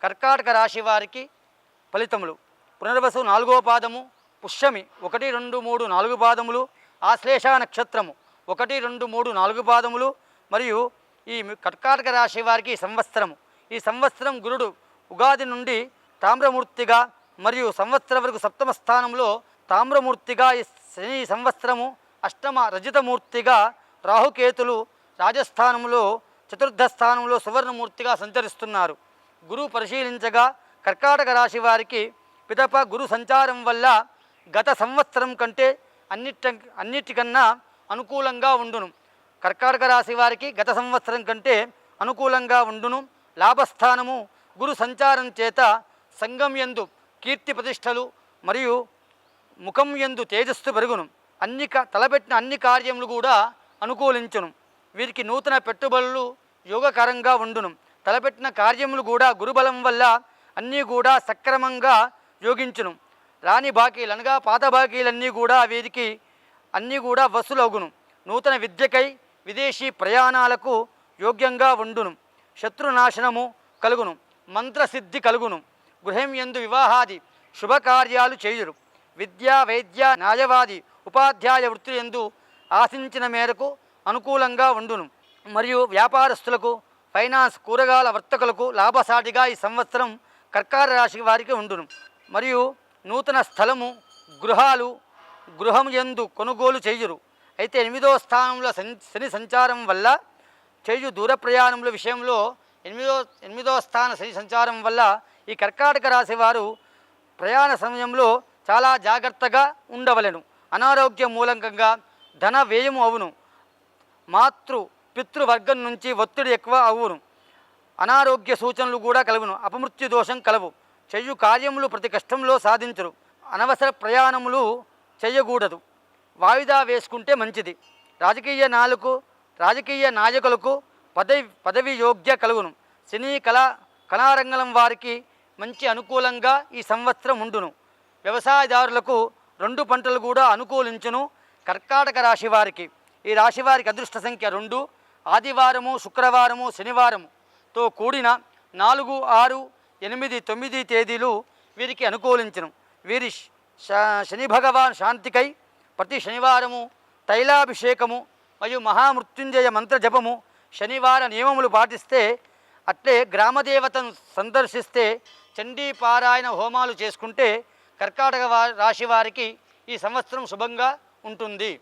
కర్కాటక రాశి వారికి ఫలితములు. పునర్వసు 4వ పాదము, పుష్యమి 1, 2, 3, 4 పాదములు, ఆశ్లేష నక్షత్రము 1, 2, 3, 4 పాదములు. మరియు ఈ కర్కాటక రాశి వారికి ఈ సంవత్సరం గురుడు ఉగాది నుండి తామ్రమూర్తిగా మరియు సంవత్సరం వరకు సప్తమ స్థానంలో తామ్రమూర్తిగా, ఈ శని సంవత్సరము అష్టమ రజితమూర్తిగా, రాహుకేతులు రాజస్థానంలో చతుర్థ స్థానంలో సువర్ణమూర్తిగా సంచరిస్తున్నారు. గురువు పరిశీలించగా కర్కాటక రాశి వారికి పిదప గురు సంచారం వల్ల గత సంవత్సరం కంటే అన్నిటికన్నా అనుకూలంగా ఉండును. కర్కాటక రాశి వారికి గత సంవత్సరం కంటే అనుకూలంగా ఉండును. లాభస్థానము గురు సంచారం చేత సంఘం యందు కీర్తి ప్రతిష్టలు మరియు ముఖం యందు తేజస్సు పెరుగును. తలపెట్టిన అన్ని కార్యములు కూడా అనుకూలించును. వీరికి నూతన పెట్టుబడులు యోగకరంగా ఉండును. తలపెట్టిన కార్యములు కూడా గురుబలం వల్ల అన్నీ కూడా సక్రమంగా యోగించును. రాని బాకీలు అనగా పాత బాకీలన్నీ కూడా వీరికి అన్నీ కూడా వసూలగును. నూతన విద్యకై విదేశీ ప్రయాణాలకు యోగ్యంగా ఉండును. శత్రునాశనము కలుగును. మంత్రసిద్ధి కలుగును. గృహం యందు వివాహాది శుభకార్యాలు చేయురు. విద్యా వైద్య న్యాయవాది ఉపాధ్యాయ వృత్తి యందు ఆశించిన మేరకు అనుకూలంగా ఉండును. మరియు వ్యాపారస్తులకు, ఫైనాన్స్, కూరగాయల వర్తకులకు లాభసాటిగా ఈ సంవత్సరం కర్కాటక రాశి వారికి ఉండును. మరియు నూతన స్థలము, గృహం యందు కొనుగోలు చేయురు. అయితే 8వ స్థానంలో శని సంచారం వల్ల చేయు దూర ప్రయాణముల విషయంలో 8వ స్థాన శని సంచారం వల్ల ఈ కర్కాటక రాశి వారు ప్రయాణ సమయంలో చాలా జాగ్రత్తగా ఉండవలెను. అనారోగ్య మూలంకంగా ధన వ్యయము అవును. పితృవర్గం నుంచి ఒత్తిడి ఎక్కువ అవును. అనారోగ్య సూచనలు కూడా కలుగును. అపమృత్యు దోషం కలవు. చెయ్యు కార్యములు ప్రతి కష్టంలో సాధించరు. అనవసర ప్రయాణములు చేయకూడదు. వాయిదా వేసుకుంటే మంచిది. రాజకీయ నాయకులకు పదవి యోగ్య కలుగును. సినీ కళారంగం వారికి మంచి అనుకూలంగా ఈ సంవత్సరం ఉండును. వ్యవసాయదారులకు 2 పంటలు కూడా అనుకూలించును. కర్కాటక రాశి వారికి ఈ రాశి వారికి అదృష్ట సంఖ్య 2. ఆదివారము, శుక్రవారము, శనివారముతో కూడిన 4, 6, 8, 9 తేదీలు వీరికి అనుకూలించును. వీరి శని భగవాన్ శాంతికై ప్రతి శనివారము తైలాభిషేకము మరియు మహామృత్యుంజయ మంత్ర జపము, శనివార నియమములు పాటిస్తే, అట్లే గ్రామదేవతను సందర్శిస్తే, చండీ పారాయణ హోమాలు చేసుకుంటే కర్కాటక రాశి వారికి ఈ సంవత్సరం శుభంగా ఉంటుంది.